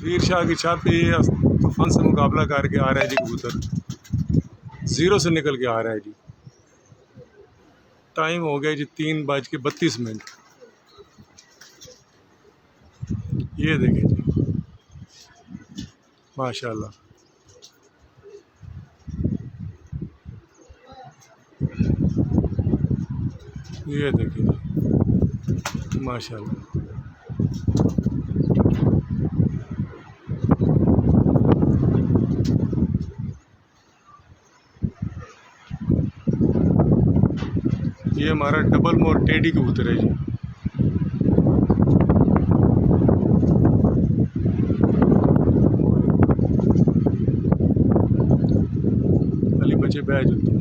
वीर शाह की छाती तूफान से मुकाबला करके आ रहा है जी कबूतर, 0 से निकल के आ रहा है जी। टाइम हो गया जी 3:32। ये देखें जी, माशाल्लाह। ये देखें जी, माशाल्लाह। ये हमारा डबल मोर टेडी कबूतर है जी। अली बच्चे बैठ जाते हैं।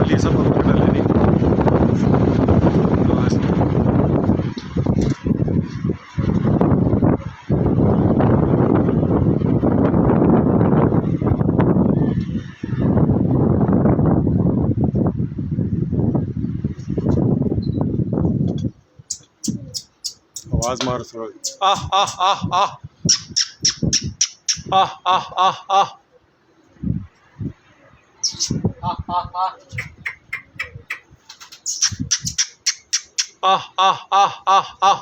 अली सब कबूतर डाले नहीं। आवाज मार थोड़ा। आह आह आह आह आह आह आह आह आह आह आह आह आह।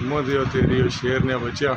मोदी तेरी शेर ने बचा।